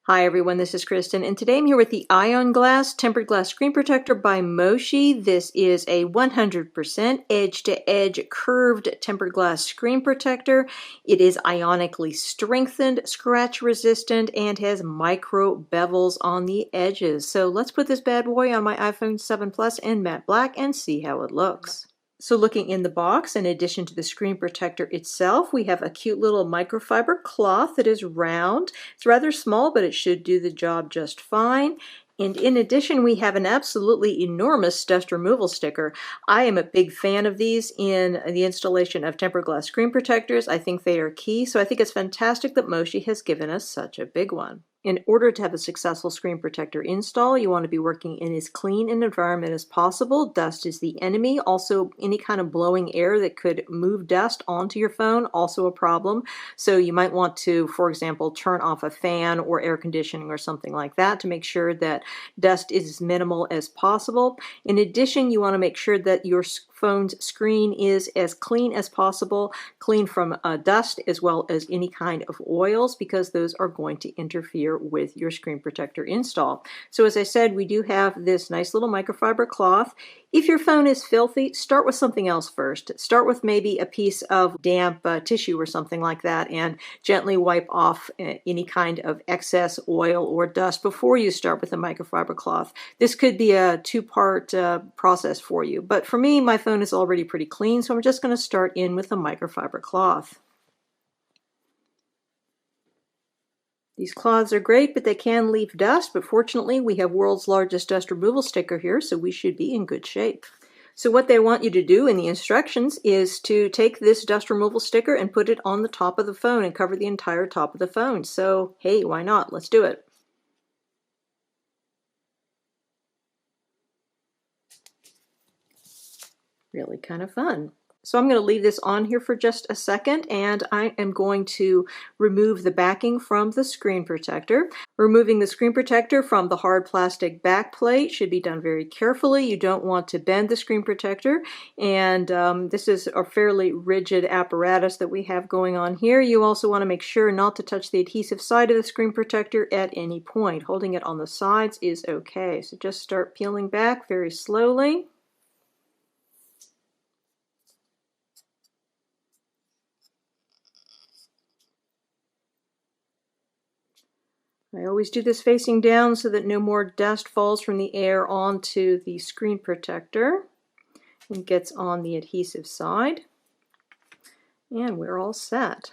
Hi everyone, this is Kristen, and today I'm here with the IonGlass Tempered Glass Screen Protector by Moshi. This is a 100% edge-to-edge curved tempered glass screen protector. It is ionically strengthened, scratch resistant, and has micro bevels on the edges. So let's put this bad boy on my iPhone 7 Plus in matte black and see how it looks. So looking in the box, in addition to the screen protector itself, we have a cute little microfiber cloth that is round. It's rather small, but it should do the job just fine. And in addition, we have an absolutely enormous dust removal sticker. I am a big fan of these in the installation of tempered glass screen protectors. I think they are key, so I think it's fantastic that Moshi has given us such a big one. In order to have a successful screen protector install, you want to be working in as clean an environment as possible. Dust is the enemy. Also, any kind of blowing air that could move dust onto your phone, also a problem. So you might want to, for example, turn off a fan or air conditioning or something like that to make sure that dust is as minimal as possible. In addition, you want to make sure that your phone's screen is as clean as possible, clean from dust as well as any kind of oils, because those are going to interfere with your screen protector install. So as I said, we do have this nice little microfiber cloth. If your phone is filthy, start with something else first. Start with maybe a piece of damp tissue or something like that and gently wipe off any kind of excess oil or dust before you start with the microfiber cloth. This could be a two-part process for you, but for me, my phone is already pretty clean, so I'm just going to start in with the microfiber cloth. These cloths are great, but they can leave dust, but fortunately we have world's largest dust removal sticker here, so we should be in good shape. So what they want you to do in the instructions is to take this dust removal sticker and put it on the top of the phone and cover the entire top of the phone. So hey, why not? Let's do it. Really kind of fun. So I'm going to leave this on here for just a second, and I am going to remove the backing from the screen protector. Removing the screen protector from the hard plastic back plate should be done very carefully. You don't want to bend the screen protector, and this is a fairly rigid apparatus that we have going on here. You also want to make sure not to touch the adhesive side of the screen protector at any point. Holding it on the sides is okay. So just start peeling back very slowly. I always do this facing down so that no more dust falls from the air onto the screen protector and gets on the adhesive side. And we're all set.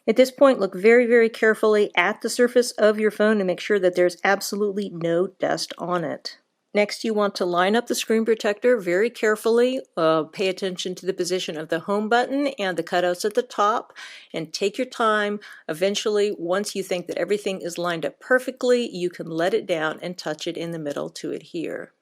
At this point, look very, very carefully at the surface of your phone to make sure that there's absolutely no dust on it. Next, you want to line up the screen protector very carefully. Pay attention to the position of the home button and the cutouts at the top, and take your time. Eventually, once you think that everything is lined up perfectly, you can let it down and touch it in the middle to adhere.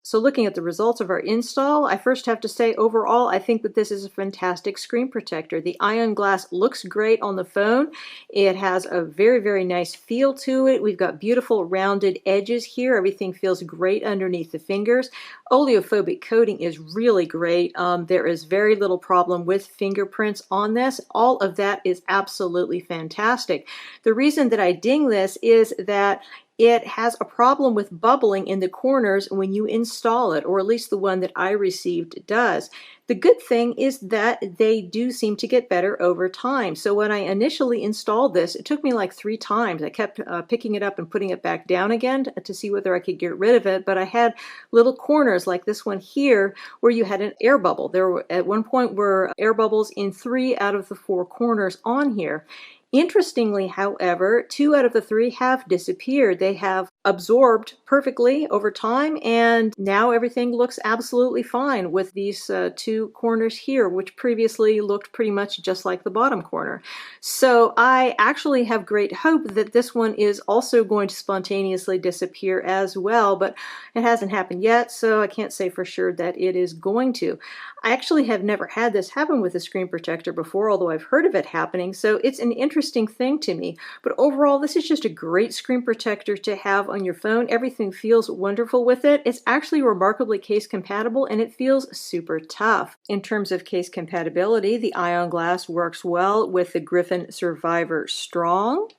So looking at the results of our install, I first have to say overall I think that this is a fantastic screen protector. The IonGlass looks great on the phone. It has a very, very nice feel to it. We've got beautiful rounded edges here. Everything feels great underneath the fingers. Oleophobic coating is really great. There is very little problem with fingerprints on this. All of that is absolutely fantastic. The reason that I ding this is that it has a problem with bubbling in the corners when you install it, or at least the one that I received does. The good thing is that they do seem to get better over time. So when I initially installed this, it took me like 3 times. I kept picking it up and putting it back down again to see whether I could get rid of it, but I had little corners like this one here where you had an air bubble. There were at one point were air bubbles in 3 out of the 4 corners on here. Interestingly, however, 2 out of the 3 have disappeared. They have absorbed perfectly over time, and now everything looks absolutely fine with these two corners here, which previously looked pretty much just like the bottom corner. So I actually have great hope that this one is also going to spontaneously disappear as well, but it hasn't happened yet, so I can't say for sure that it is going to. I actually have never had this happen with a screen protector before, although I've heard of it happening, so it's an interesting thing to me. But overall, this is just a great screen protector to have on your phone. Everything feels wonderful with it. It's actually remarkably case compatible, and it feels super tough. In terms of case compatibility, the IonGlass works well with the Griffin Survivor Strong,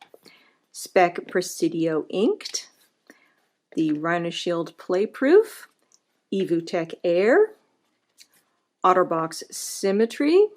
Spec Presidio Inked, the RhinoShield Playproof, EvuTech Air, OtterBox Symmetry,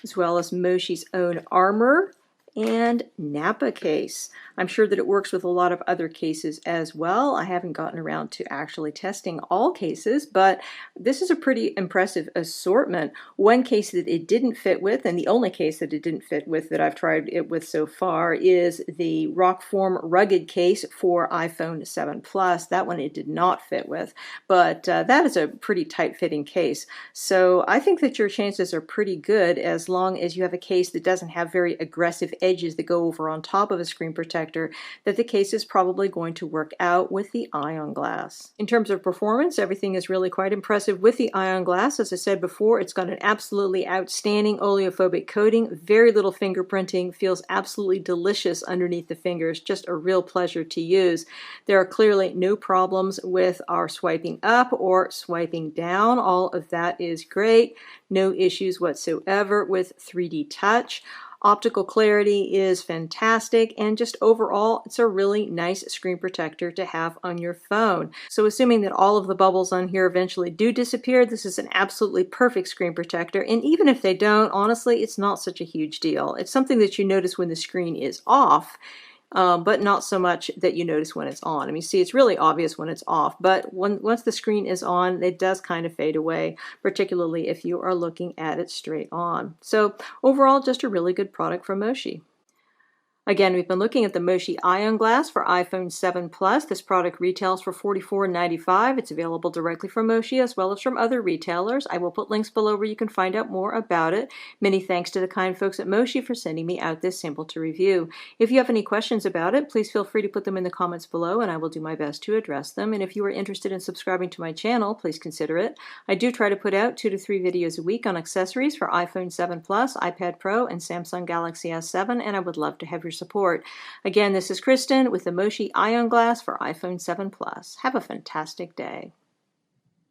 as well as Moshi's own Armor, and Napa case. I'm sure that it works with a lot of other cases as well. I haven't gotten around to actually testing all cases, but this is a pretty impressive assortment. One case that it didn't fit with, and the only case that it didn't fit with that I've tried it with so far, is the Rockform Rugged case for iPhone 7 Plus. That one it did not fit with, but that is a pretty tight-fitting case. So I think that your chances are pretty good as long as you have a case that doesn't have very aggressive edges that go over on top of a screen protector, that the case is probably going to work out with the IonGlass. In terms of performance, everything is really quite impressive with the IonGlass. As I said before, it's got an absolutely outstanding oleophobic coating, very little fingerprinting, feels absolutely delicious underneath the fingers, just a real pleasure to use. There are clearly no problems with our swiping up or swiping down. All of that is great. No issues whatsoever with 3D touch. Optical clarity is fantastic, and just overall, it's a really nice screen protector to have on your phone. So assuming that all of the bubbles on here eventually do disappear, this is an absolutely perfect screen protector. And even if they don't, honestly, it's not such a huge deal. It's something that you notice when the screen is off, but not so much that you notice when it's on. I mean, see, it's really obvious when it's off, but once the screen is on, it does kind of fade away, particularly if you are looking at it straight on. So overall, just a really good product from Moshi. Again, we've been looking at the Moshi IonGlass for iPhone 7 Plus. This product retails for $44.95. It's available directly from Moshi as well as from other retailers. I will put links below where you can find out more about it. Many thanks to the kind folks at Moshi for sending me out this sample to review. If you have any questions about it, please feel free to put them in the comments below and I will do my best to address them. And if you are interested in subscribing to my channel, please consider it. I do try to put out 2 to 3 videos a week on accessories for iPhone 7 Plus, iPad Pro, and Samsung Galaxy S7, and I would love to have your support. Again, this is Kristen with the Moshi IonGlass for iPhone 7 Plus. Have a fantastic day.